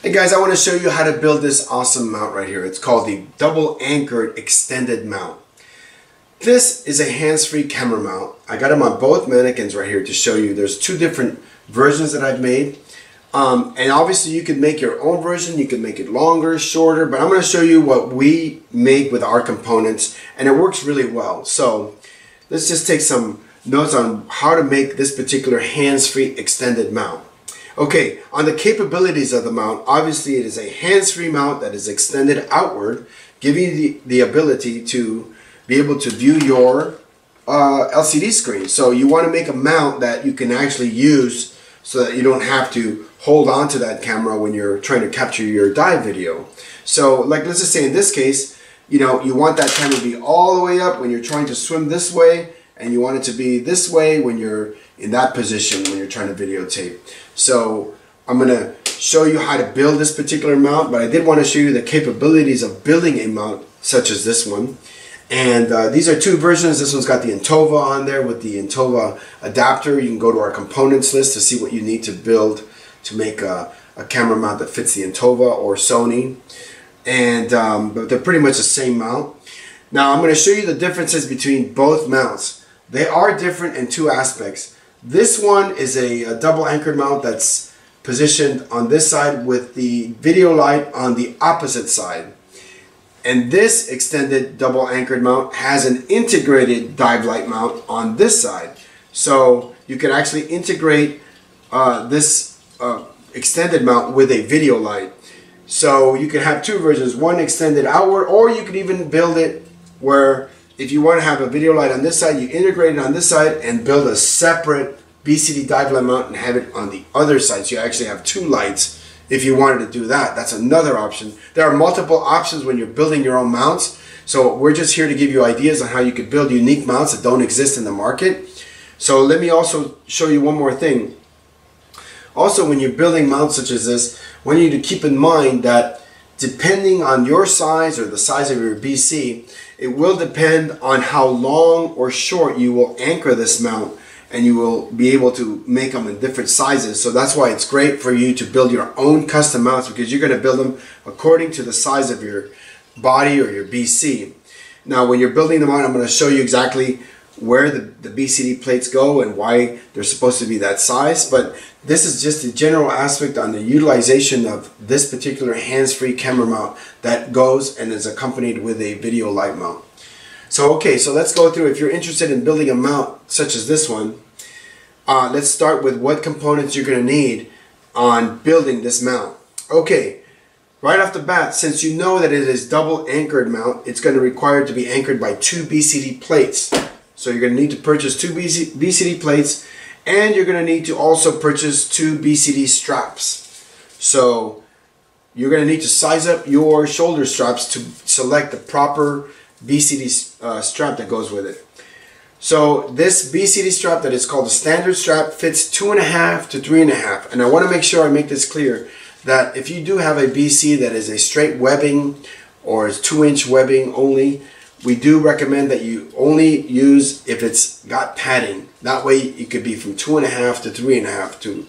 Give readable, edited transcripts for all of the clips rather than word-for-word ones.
Hey guys, I want to show you how to build this awesome mount right here. It's called the double anchored extended mount. This is a hands-free camera mount. I got them on both mannequins right here to show you. There's two different versions that I've made. And obviously you can make your own version. You can make it longer, shorter, but I'm going to show you what we make with our components, and it works really well. So let's just take some notes on how to make this particular hands-free extended mount. Okay, on the capabilities of the mount, obviously it is a hands-free mount that is extended outward, giving you the ability to be able to view your LCD screen. So you want to make a mount that you can actually use so that you don't have to hold on to that camera when you're trying to capture your dive video. So like, let's just say in this case, you know, you want that camera to be all the way up when you're trying to swim this way, and you want it to be this way when you're in that position when you're trying to videotape. So I'm going to show you how to build this particular mount, but I did want to show you the capabilities of building a mount such as this one. And these are two versions. This one's got the Intova on there with the Intova adapter. You can go to our components list to see what you need to build to make a camera mount that fits the Intova or Sony. And but they're pretty much the same mount. Now I'm going to show you the differences between both mounts. They are different in two aspects. This one is a double anchored mount that's positioned on this side with the video light on the opposite side. And this extended double anchored mount has an integrated dive light mount on this side. So you can actually integrate this extended mount with a video light. So you can have two versions, one extended outward, or you could even build it where if you want to have a video light on this side, you integrate it on this side and build a separate BCD dive light mount and have it on the other side. So you actually have two lights if you wanted to do that. That's another option. There are multiple options when you're building your own mounts. So we're just here to give you ideas on how you could build unique mounts that don't exist in the market. So let me also show you one more thing. Also, when you're building mounts such as this, I want you to keep in mind that depending on your size or the size of your BC, it will depend on how long or short you will anchor this mount, and you will be able to make them in different sizes. So that's why it's great for you to build your own custom mounts, because you're going to build them according to the size of your body or your BC. Now when you're building them out, I'm going to show you exactly where the BCD plates go and why they're supposed to be that size. But this is just a general aspect on the utilization of this particular hands-free camera mount that goes and is accompanied with a video light mount. So okay, so let's go through. If you're interested in building a mount such as this one, let's start with what components you're going to need on building this mount. Okay, right off the bat, since you know that it is double anchored mount, it's going to require it to be anchored by two BCD plates. So you're going to need to purchase two BCD plates, and you're going to need to also purchase two BCD straps. So you're going to need to size up your shoulder straps to select the proper BCD strap that goes with it. So this BCD strap that is called the standard strap fits 2.5 to 3.5. And I want to make sure I make this clear that if you do have a BC that is a straight webbing or is 2-inch webbing only, we do recommend that you only use if it's got padding. That way it could be from 2.5 to 3.5 to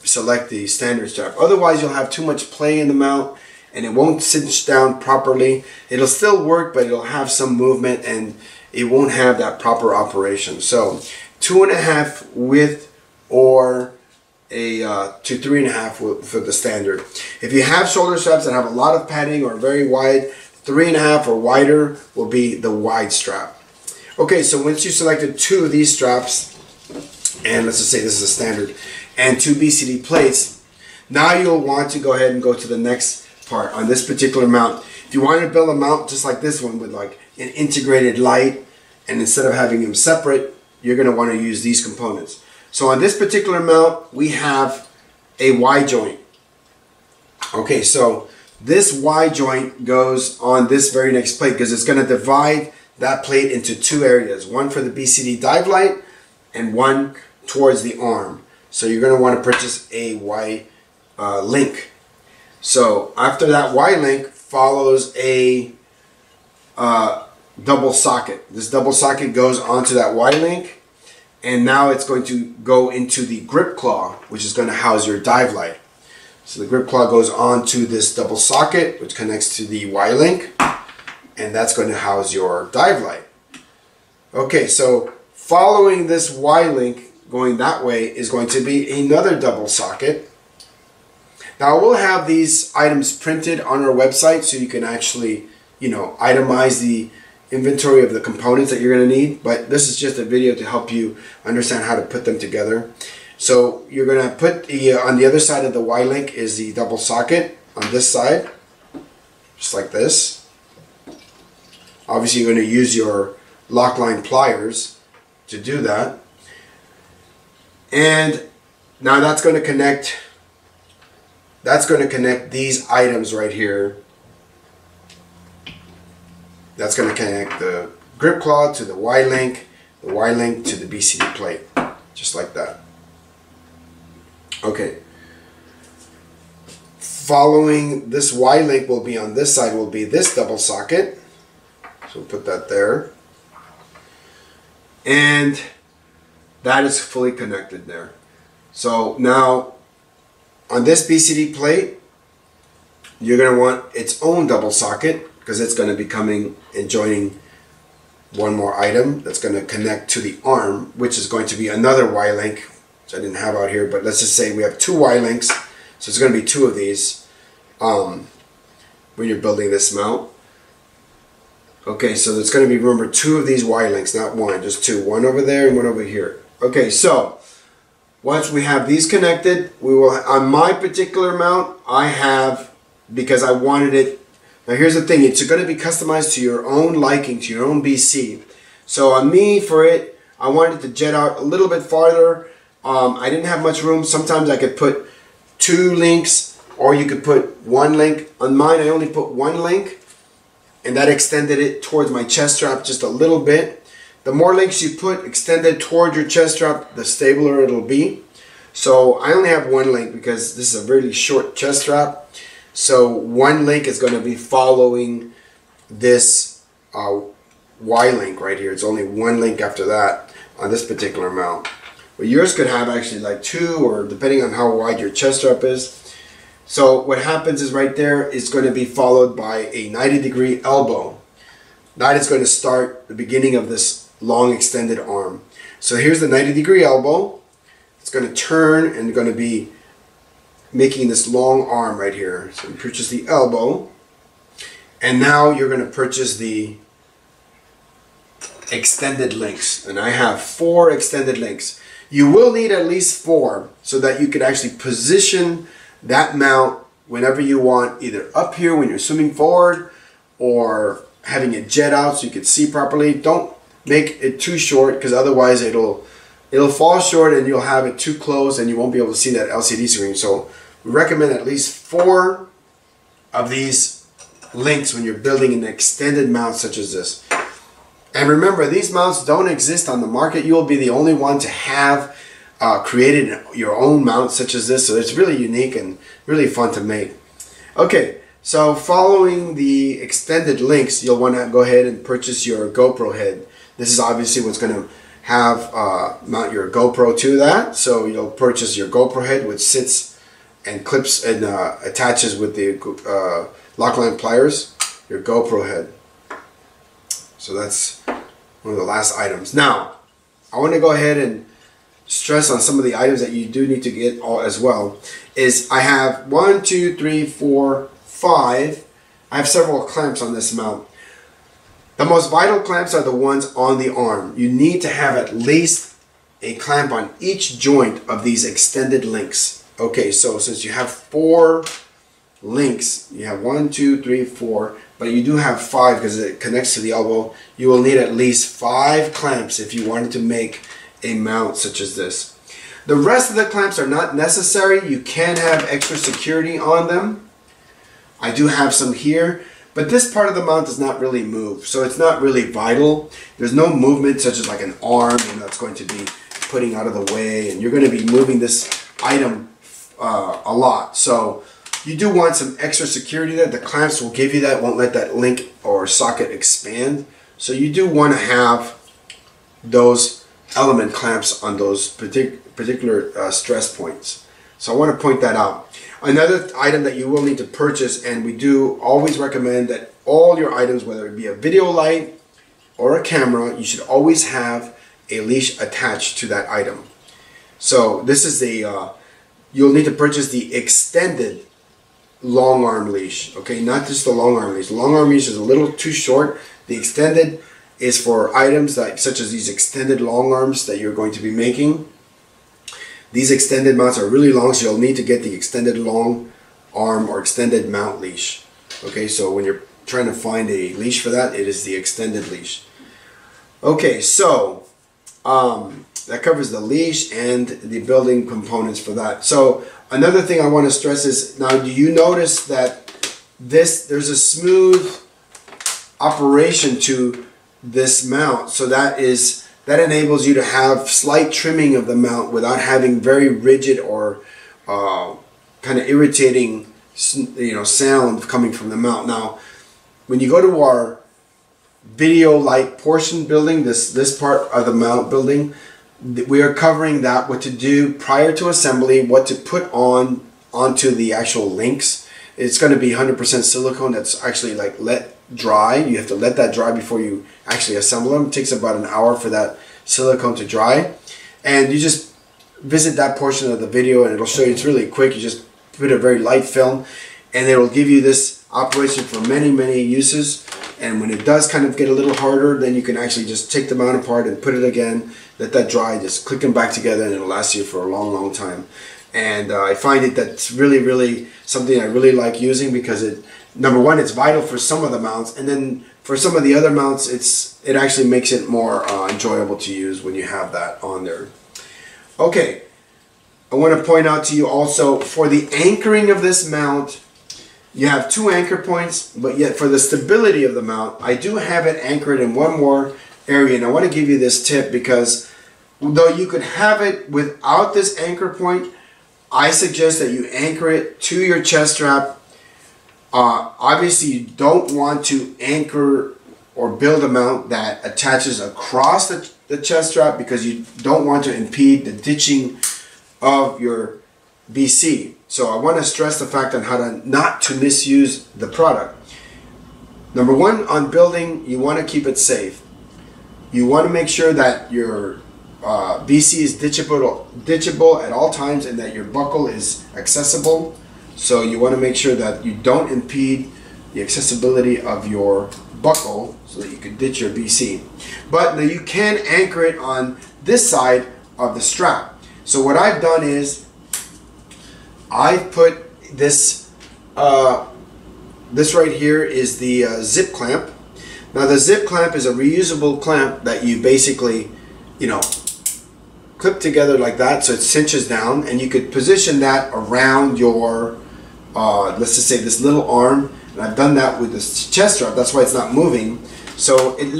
select the standard strap. Otherwise you'll have too much play in the mount and it won't cinch down properly. It'll still work, but it'll have some movement and it won't have that proper operation. So 2.5 width or a to 3.5 for the standard. If you have shoulder straps that have a lot of padding or very wide, 3.5 or wider will be the wide strap. Okay, so once you selected two of these straps, and let's just say this is a standard, and two BCD plates, now you'll want to go ahead and go to the next part on this particular mount. If you want to build a mount just like this one with like an integrated light, and instead of having them separate, you're going to want to use these components. So on this particular mount, we have a Y joint. Okay, so this Y joint goes on this very next plate because it's going to divide that plate into two areas, one for the BCD dive light and one towards the arm. So you're going to want to purchase a Y link. So after that Y link follows a double socket. This double socket goes onto that Y link, and now it's going to go into the grip claw, which is going to house your dive light. So the grip claw goes onto this double socket, which connects to the Y-link, and that's going to house your dive light. Okay, so following this Y-link going that way is going to be another double socket. Now we'll have these items printed on our website so you can actually, itemize the inventory of the components that you're going to need, but this is just a video to help you understand how to put them together. So you're going to put on the other side of the Y-link is the double socket on this side, just like this. Obviously you're going to use your lock line pliers to do that. And now that's going to connect these items right here. That's going to connect the grip claw to the Y-link to the BCD plate, just like that. Okay. Following this Y-link will be on this side will be this double socket. So we'll put that there. And that is fully connected there. So now on this BCD plate, you're going to want its own double socket because it's going to be coming and joining one more item that's going to connect to the arm, which is going to be another Y-link, which I didn't have out here, but let's just say we have two Y-links, so it's going to be two of these when you're building this mount. Okay, so it's going to be, remember, two of these Y-links, not one, just two, one over there and one over here. Okay, so once we have these connected, we will, on my particular mount, I have, because I wanted it, now here's the thing, it's going to be customized to your own liking, to your own BC. So on me, for it, I wanted to jet out a little bit farther. I didn't have much room. Sometimes I could put two links, or you could put one link. On mine, I only put one link, and that extended it towards my chest strap just a little bit. The more links you put extended toward your chest strap, the stabler it'll be. So I only have one link because this is a really short chest strap. So one link is going to be following this Y-link right here. It's only one link after that on this particular mount. But yours could have actually like two, or depending on how wide your chest strap is. So what happens is right there is going to be followed by a 90-degree elbow. That is going to start the beginning of this long extended arm. So here's the 90-degree elbow. It's going to turn and going to be making this long arm right here. So you purchase the elbow, and now you're going to purchase the extended links. And I have 4 extended links. You will need at least 4 so that you can actually position that mount whenever you want, either up here when you're swimming forward or having it jet out so you can see properly. Don't make it too short because otherwise it'll fall short and you'll have it too close and you won't be able to see that LCD screen. So we recommend at least 4 of these links when you're building an extended mount such as this. And remember, these mounts don't exist on the market. You'll be the only one to have created your own mount such as this. So it's really unique and really fun to make. Okay, so following the extended links, you'll want to go ahead and purchase your GoPro head. This is obviously what's going to have mount your GoPro to that. So you'll purchase your GoPro head, which sits and clips and attaches with the Lockline pliers, your GoPro head. So that's one of the last items. Now, I want to go ahead and stress on some of the items that you do need to get all as well. Is I have 1, 2, 3, 4, 5. I have several clamps on this mount. The most vital clamps are the ones on the arm. You need to have at least a clamp on each joint of these extended links. Okay, so since you have 4 links, you have 1, 2, 3, 4, but you do have 5 because it connects to the elbow. You will need at least 5 clamps if you wanted to make a mount such as this. The rest of the clamps are not necessary. You can have extra security on them. I do have some here, but this part of the mount does not really move, so it's not really vital. There's no movement such as like an arm, that's going to be putting out of the way, and you're going to be moving this item a lot. So you do want some extra security there. The clamps will give you that, won't let that link or socket expand. So you do want to have those element clamps on those particular stress points. So I want to point that out. Another item that you will need to purchase, and we do always recommend that all your items, whether it be a video light or a camera, you should always have a leash attached to that item. So this is the, you'll need to purchase the extended long arm leash, okay, not just the long arm leash. The long arm leash is a little too short. The extended is for items like, such as these extended long arms that you're going to be making. These extended mounts are really long, so you'll need to get the extended long arm or extended mount leash. Okay, so when you're trying to find a leash for that, it is the extended leash. Okay, so that covers the leash and the building components for that. So another thing I want to stress is, now do you notice that there's a smooth operation to this mount? So that enables you to have slight trimming of the mount without having very rigid or kind of irritating, sound coming from the mount. Now, when you go to our video light portion building, this part of the mount building, we are covering that, what to do prior to assembly, what to put onto the actual links. It's going to be 100% silicone that's actually like let dry. You have to let that dry before you actually assemble them. It takes about an hour for that silicone to dry, and you just visit that portion of the video and it'll show you. It's really quick. You just put a very light film and it'll give you this operation for many uses. And when it does kind of get a little harder, then you can actually just take the mount apart and put it again, let that dry, just click them back together, and it'll last you for a long time. And I find that's really something I really like using, because number one, it's vital for some of the mounts, and then for some of the other mounts, it actually makes it more enjoyable to use when you have that on there. Okay, I want to point out to you also, for the anchoring of this mount, you have 2 anchor points, but yet for the stability of the mount, I do have it anchored in one more area. And I want to give you this tip, because though you could have it without this anchor point, I suggest that you anchor it to your chest strap. Obviously, you don't want to anchor or build a mount that attaches across the chest strap, because you don't want to impede the ditching of your BC. So I want to stress the fact on how not to misuse the product. Number one, on building, you want to keep it safe. You want to make sure that your BC is ditchable at all times, and that your buckle is accessible. So you want to make sure that you don't impede the accessibility of your buckle so that you can ditch your BC. But now you can anchor it on this side of the strap. So what I've done is I've put this, this right here is the zip clamp. Now the zip clamp is a reusable clamp that you basically, clip together like that, so it cinches down, and you could position that around your, let's just say this little arm. And I've done that with this chest strap, that's why it's not moving. So it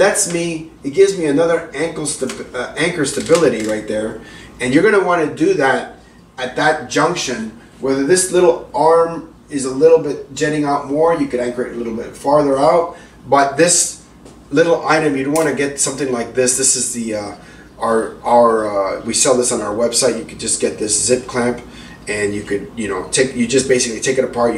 gives me another anchor stability right there. And you're gonna wanna do that at that junction. Whether this little arm is a little bit jetting out more, you could anchor it a little bit farther out. But this little item, you'd want to get something like this. This is the we sell this on our website. You could just get this zip clamp, and you could you just basically take it apart.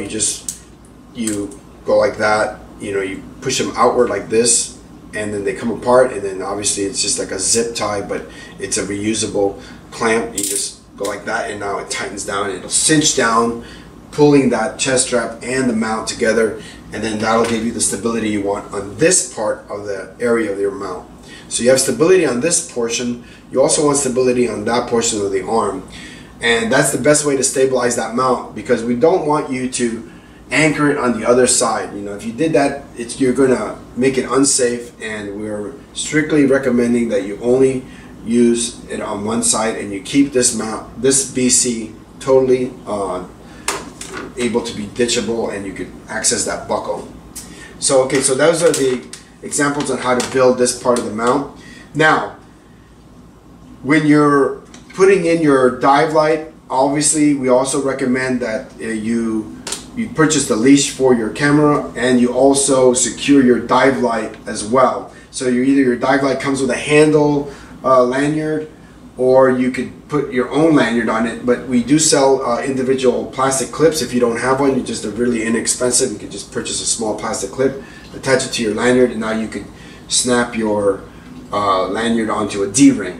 You go like that. You push them outward like this, and then they come apart. And then obviously it's just like a zip tie, but it's a reusable clamp. You just go like that, and now it tightens down, and it'll cinch down, pulling that chest strap and the mount together, and then that'll give you the stability you want on this part of the area of your mount. So you have stability on this portion, you also want stability on that portion of the arm, and that's the best way to stabilize that mount, because we don't want you to anchor it on the other side. If you did that, you're gonna make it unsafe, and we're strictly recommending that you only use it on one side, and you keep this BC totally able to be ditchable, and you could access that buckle. So okay, so those are the examples on how to build this part of the mount. Now, when you're putting in your dive light, obviously we also recommend that you purchase the leash for your camera, and you also secure your dive light as well. So your dive light comes with a handle lanyard, or you could put your own lanyard on it. But we do sell individual plastic clips. If you don't have one, they're really inexpensive. You can just purchase a small plastic clip, attach it to your lanyard, and now you can snap your lanyard onto a D-ring.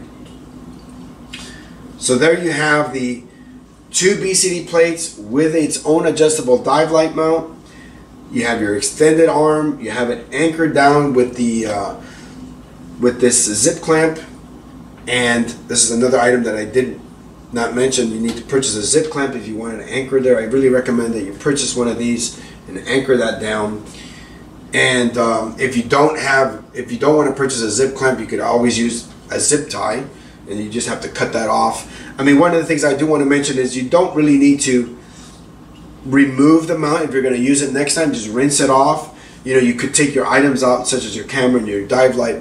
So there you have the two BCD plates with its own adjustable dive light mount. You have your extended arm. You have it anchored down with the with this zip clamp. And this is another item that I did not mention. You need to purchase a zip clamp if you want an anchor there. I really recommend that you purchase one of these and anchor that down. And if you don't want to purchase a zip clamp, you could always use a zip tie, and you just have to cut that off. I mean, one of the things I do want to mention is you don't really need to remove the mount. If you're going to use it next time, just rinse it off. You know, you could take your items out, such as your camera and your dive light,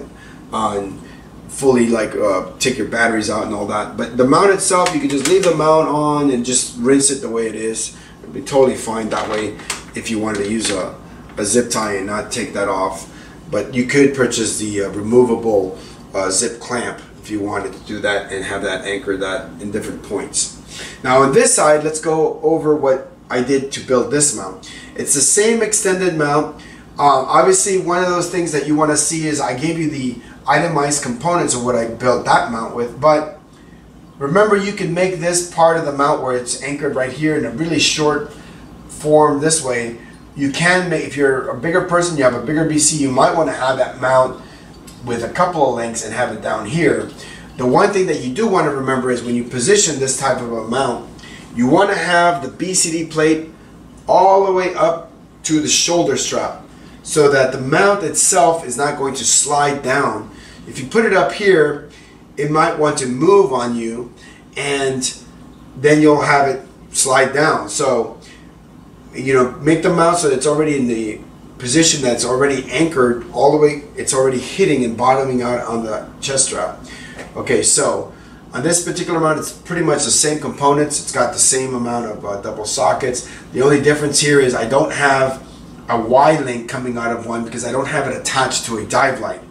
and fully take your batteries out and all that. But the mount itself, you can just leave the mount on and just rinse it the way it is. It'll be totally fine that way if you wanted to use a zip tie and not take that off. But you could purchase the removable zip clamp if you wanted to do that and have that anchor that in different points. Now on this side, let's go over what I did to build this mount. It's the same extended mount. Obviously, one of those things that you want to see is I gave you the itemized components of what I built that mount with, but remember, you can make this part of the mount where it's anchored right here in a really short form this way. You can make, if you're a bigger person, you have a bigger BC, you might want to have that mount with a couple of links and have it down here. The one thing that you do want to remember is when you position this type of a mount, you want to have the BCD plate all the way up to the shoulder strap, so that the mount itself is not going to slide down. If you put it up here, it might want to move on you, and then you'll have it slide down. So, you know, make the mount so that it's already in the position that's already anchored all the way, it's already hitting and bottoming out on the chest strap. Okay, so on this particular mount, it's pretty much the same components. It's got the same amount of double sockets. The only difference here is I don't have a Y-link coming out of one because I don't have it attached to a dive light.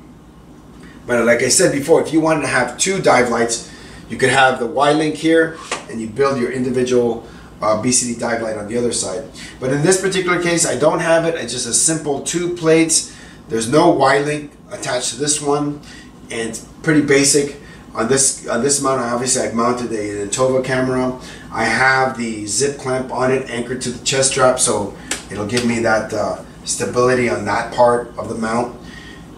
But like I said before, if you wanted to have two dive lights, you could have the Y-link here and you build your individual BCD dive light on the other side. But in this particular case, I don't have it. It's just a simple two plates. There's no Y-link attached to this one, and it's pretty basic. On this mount, obviously I've mounted an Intova camera. I have the zip clamp on it anchored to the chest strap, so it'll give me that stability on that part of the mount.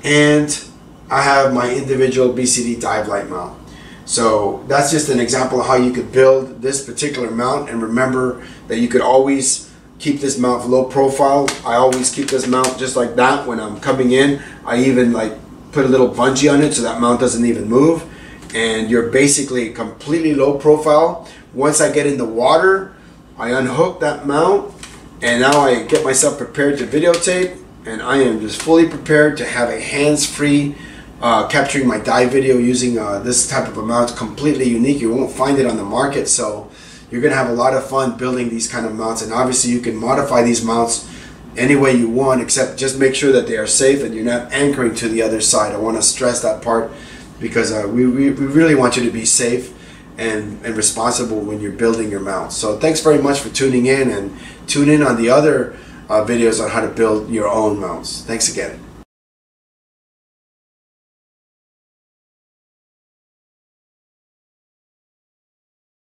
And I have my individual BCD dive light mount. So that's just an example of how you could build this particular mount. And remember that you could always keep this mount low profile. I always keep this mount just like that when I'm coming in. I even like put a little bungee on it so that mount doesn't even move. And you're basically completely low profile. Once I get in the water, I unhook that mount, and now I get myself prepared to videotape, and I am just fully prepared to have a hands-free capturing my dive video using this type of a mount. It's completely unique. You won't find it on the market, so you're gonna have a lot of fun building these kind of mounts. And obviously you can modify these mounts any way you want, except just make sure that they are safe and you're not anchoring to the other side. I want to stress that part, because we really want you to be safe and responsible when you're building your mounts. So thanks very much for tuning in, and tune in on the other videos on how to build your own mounts. Thanks again.